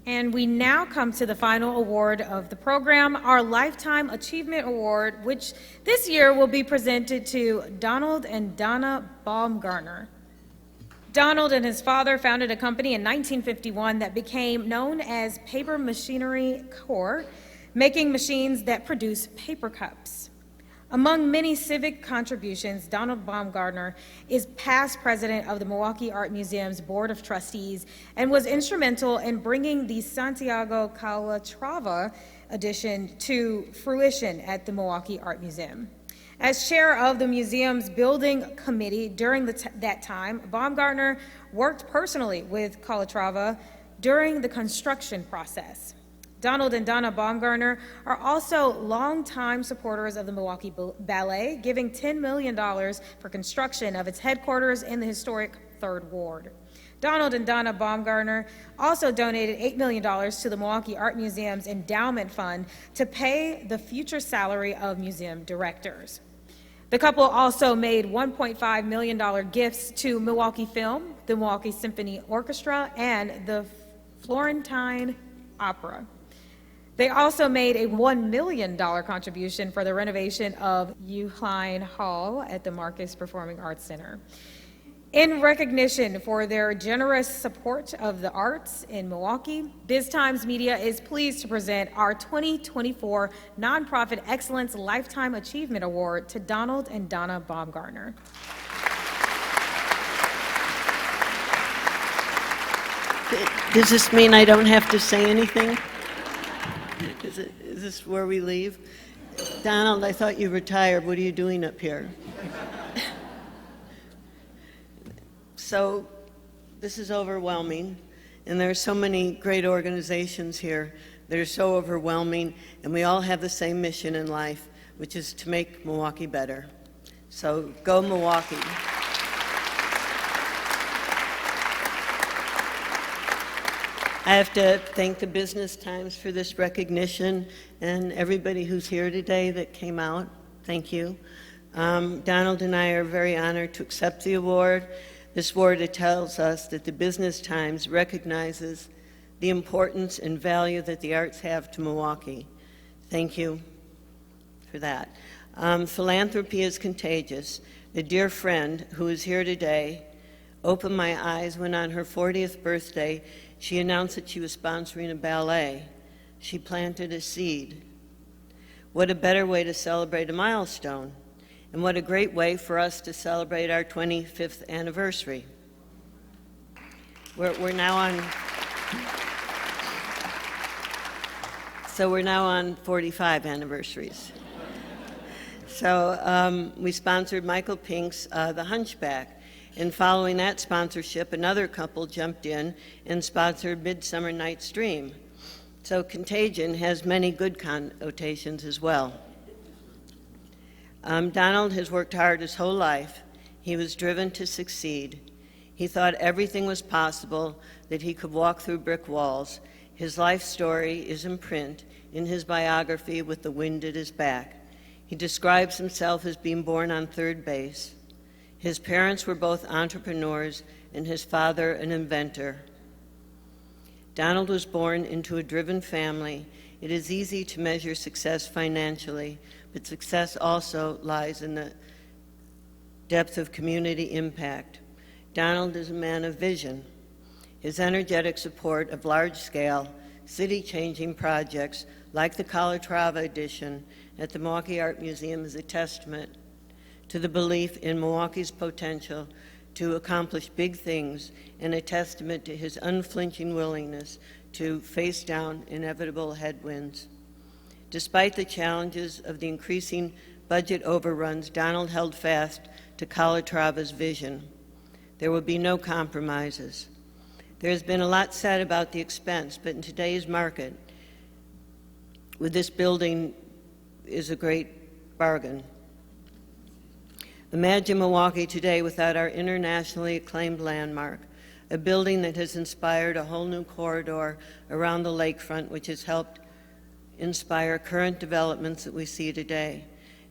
And we now come to the final award of the program, our Lifetime Achievement Award, which this year will be presented to Donald and Donna Baumgartner. Donald and his father founded a company in 1951 that became known as Paper Machinery Corp., making machines that produce paper cups. Among many civic contributions, Donald Baumgartner is past president of the Milwaukee Art Museum's Board of Trustees and was instrumental in bringing the Santiago Calatrava edition to fruition at the Milwaukee Art Museum. As chair of the museum's building committee during that time, Baumgartner worked personally with Calatrava during the construction process. Donald and Donna Baumgartner are also longtime supporters of the Milwaukee Ballet, giving $10 million for construction of its headquarters in the historic Third Ward. Donald and Donna Baumgartner also donated $8 million to the Milwaukee Art Museum's endowment fund to pay the future salary of museum directors. The couple also made $1.5 million gifts to Milwaukee Film, the Milwaukee Symphony Orchestra, and the Florentine Opera. They also made a $1 million contribution for the renovation of Uihlein Hall at the Marcus Performing Arts Center. In recognition for their generous support of the arts in Milwaukee, BizTimes Media is pleased to present our 2024 Nonprofit Excellence Lifetime Achievement Award to Donald and Donna Baumgartner. Does this mean I don't have to say anything? Is this where we leave? Donald, I thought you retired. What are you doing up here? So this is overwhelming, and there are so many great organizations here that are so overwhelming, and we all have the same mission in life, which is to make Milwaukee better. So go Milwaukee. I have to thank the BizTimes for this recognition and everybody who's here today that came out. Thank you. Donald and I are very honored to accept the award. This award tells us that the BizTimes recognizes the importance and value that the arts have to Milwaukee. Thank you for that. Philanthropy is contagious. A dear friend who is here today opened my eyes when on her 40th birthday, she announced that she was sponsoring a ballet. She planted a seed. What a better way to celebrate a milestone, and what a great way for us to celebrate our 25th anniversary. We're now on 45 anniversaries. So we sponsored Michael Pink's The Hunchback. And following that sponsorship, another couple jumped in and sponsored Midsummer Night's Dream. So contagion has many good connotations as well. Donald has worked hard his whole life. He was driven to succeed. He thought everything was possible, that he could walk through brick walls. His life story is in print in his biography, With the Wind at His Back. He describes himself as being born on third base. His parents were both entrepreneurs and his father an inventor. Donald was born into a driven family. It is easy to measure success financially, but success also lies in the depth of community impact. Donald is a man of vision. His energetic support of large-scale, city-changing projects like the Calatrava edition at the Milwaukee Art Museum is a testament to the belief in Milwaukee's potential to accomplish big things, and a testament to his unflinching willingness to face down inevitable headwinds. Despite the challenges of the increasing budget overruns, Donald held fast to Calatrava's vision. There will be no compromises. There has been a lot said about the expense, but in today's market, with this building is a great bargain. Imagine Milwaukee today without our internationally acclaimed landmark, a building that has inspired a whole new corridor around the lakefront, which has helped inspire current developments that we see today.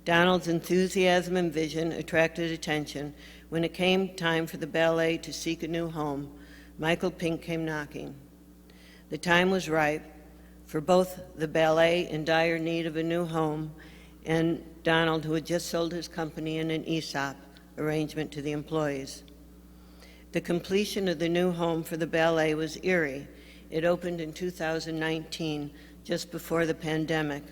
Donald's enthusiasm and vision attracted attention. When it came time for the ballet to seek a new home, Michael Pink came knocking. The time was ripe for both the ballet in dire need of a new home and Donald, who had just sold his company in an ESOP arrangement to the employees. The completion of the new home for the ballet was eerie. It opened in 2019, just before the pandemic.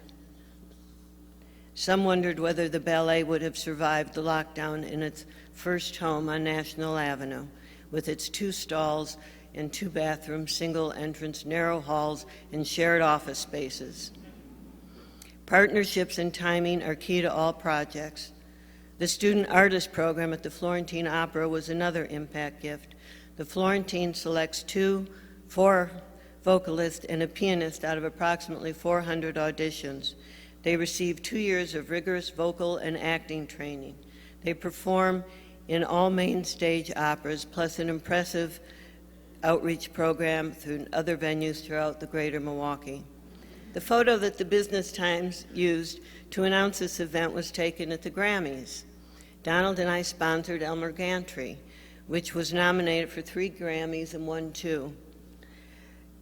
Some wondered whether the ballet would have survived the lockdown in its first home on National Avenue, with its 2 stalls and 2 bathrooms, single entrance, narrow halls, and shared office spaces. Partnerships and timing are key to all projects. The student artist program at the Florentine Opera was another impact gift. The Florentine selects 4 vocalists and a pianist out of approximately 400 auditions. They receive 2 years of rigorous vocal and acting training. They perform in all main stage operas, plus an impressive outreach program through other venues throughout the greater Milwaukee. The photo that the BizTimes used to announce this event was taken at the Grammys. Donald and I sponsored Elmer Gantry, which was nominated for 3 Grammys and won 2.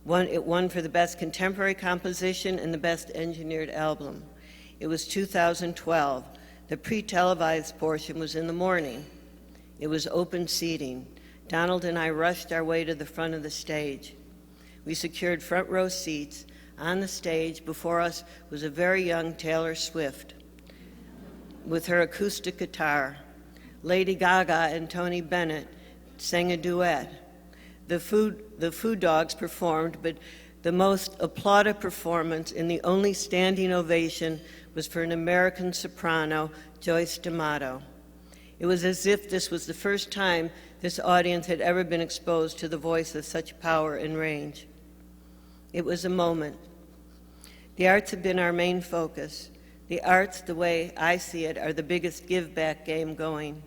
It won for the Best Contemporary Composition and the Best Engineered Album. It was 2012. The pre-televised portion was in the morning. It was open seating. Donald and I rushed our way to the front of the stage. We secured front row seats. On the stage before us was a very young Taylor Swift with her acoustic guitar. Lady Gaga and Tony Bennett sang a duet. The Food Dogs performed, but the most applauded performance and the only standing ovation was for an American soprano, Joyce D'Amato. It was as if this was the first time this audience had ever been exposed to the voice of such power and range. It was a moment. The arts have been our main focus. The arts, the way I see it, are the biggest give-back game going.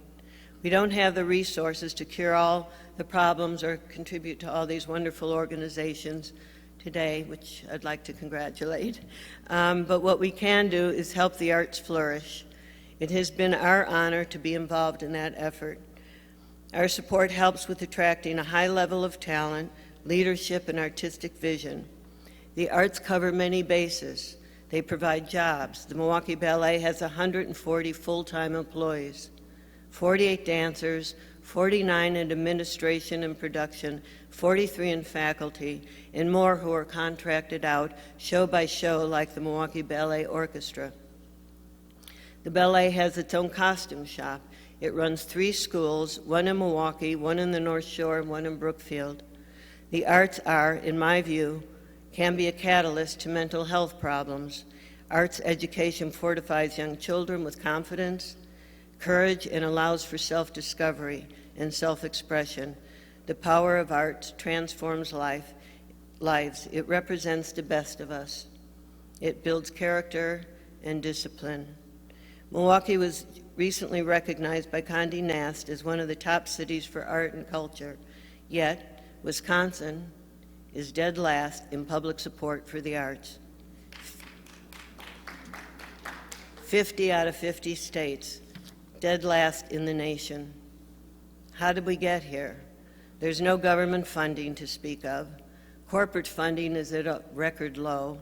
We don't have the resources to cure all the problems or contribute to all these wonderful organizations today, which I'd like to congratulate. But what we can do is help the arts flourish. It has been our honor to be involved in that effort. Our support helps with attracting a high level of talent, leadership, and artistic vision. The arts cover many bases. They provide jobs. The Milwaukee Ballet has 140 full-time employees, 48 dancers, 49 in administration and production, 43 in faculty, and more who are contracted out show by show like the Milwaukee Ballet Orchestra. The ballet has its own costume shop. It runs 3 schools, 1 in Milwaukee, 1 in the North Shore, and 1 in Brookfield. The arts are, in my view, can be a catalyst to mental health problems. Arts education fortifies young children with confidence, courage, and allows for self-discovery and self-expression. The power of arts transforms lives. It represents the best of us. It builds character and discipline. Milwaukee was recently recognized by Condé Nast as one of the top cities for art and culture, yet Wisconsin is dead last in public support for the arts. 50 out of 50 states, dead last in the nation. How did we get here? There's no government funding to speak of. Corporate funding is at a record low.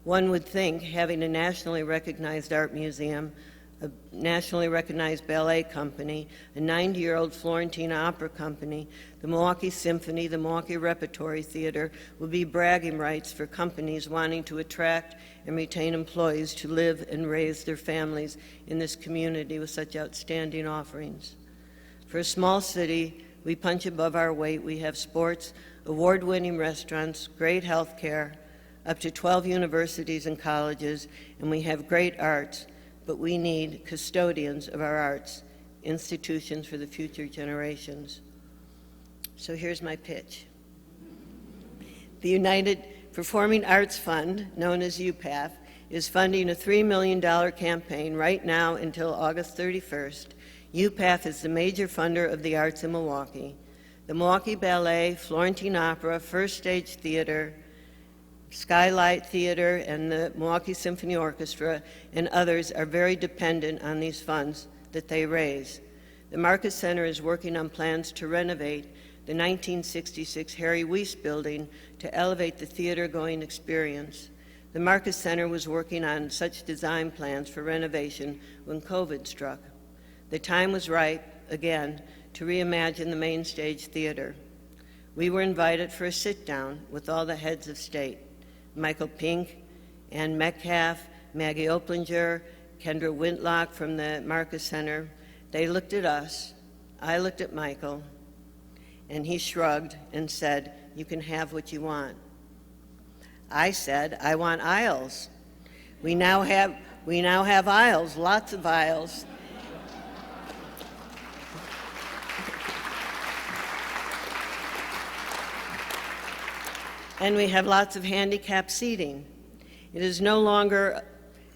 One would think having a nationally recognized art museum, a nationally recognized ballet company, a 90-year-old Florentine opera company, the Milwaukee Symphony, the Milwaukee Repertory Theater would be bragging rights for companies wanting to attract and retain employees to live and raise their families in this community with such outstanding offerings. For a small city, we punch above our weight. We have sports, award-winning restaurants, great health care, up to 12 universities and colleges, and we have great arts, but we need custodians of our arts, institutions for the future generations. So here's my pitch. The United Performing Arts Fund, known as UPAF, is funding a $3 million campaign right now until August 31st. UPAF is the major funder of the arts in Milwaukee. The Milwaukee Ballet, Florentine Opera, First Stage Theater, Skylight Theater, and the Milwaukee Symphony Orchestra and others are very dependent on these funds that they raise. The Marcus Center is working on plans to renovate the 1966 Harry Weiss building to elevate the theater-going experience. The Marcus Center was working on such design plans for renovation when COVID struck. The time was right, again, to reimagine the main stage theater. We were invited for a sit-down with all the heads of state, Michael Pink, Ann Metcalf, Maggie Oplinger, Kendra Whitlock from the Marcus Center. They looked at us, I looked at Michael, and he shrugged and said, "You can have what you want." I said, "I want aisles." We now have aisles, lots of aisles. And we have lots of handicap seating. It is no longer,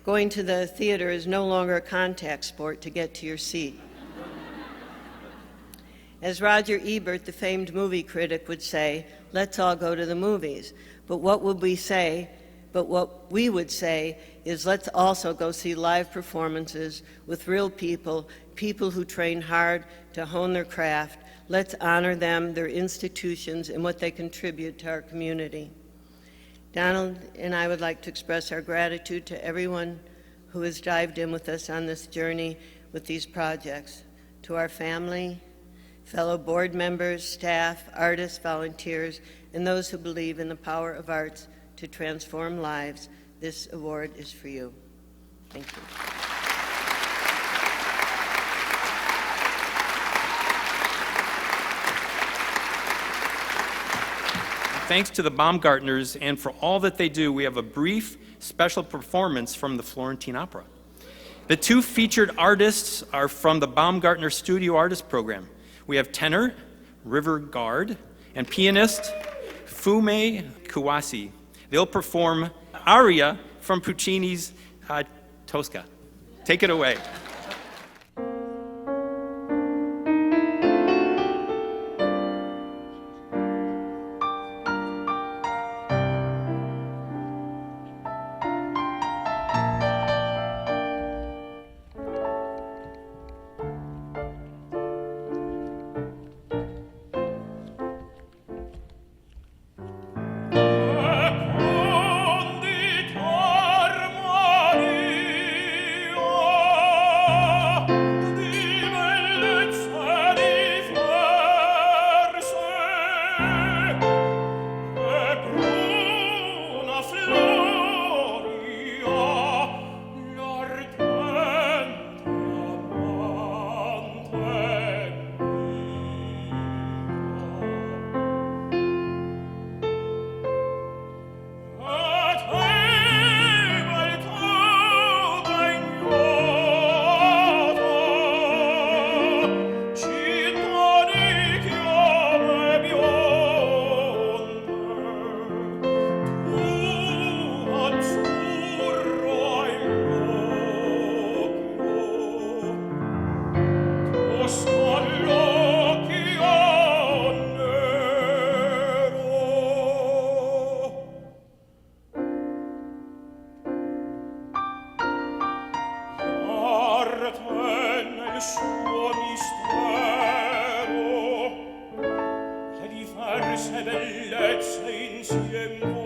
going to the theater is no longer a contact sport to get to your seat. As Roger Ebert, the famed movie critic, would say, let's all go to the movies. But what we would say is let's also go see live performances with real people, people who train hard to hone their craft. Let's honor them, their institutions, and what they contribute to our community. Donald and I would like to express our gratitude to everyone who has dived in with us on this journey with these projects. To our family, fellow board members, staff, artists, volunteers, and those who believe in the power of arts to transform lives, this award is for you. Thank you. Thanks to the Baumgartners and for all that they do, we have a brief special performance from the Florentine Opera. The two featured artists are from the Baumgartner Studio Artist Program. We have tenor River Guard and pianist Fume Kawase. They'll perform aria from Puccini's Tosca. Take it away. suo mistero, che diverse bellezze insieme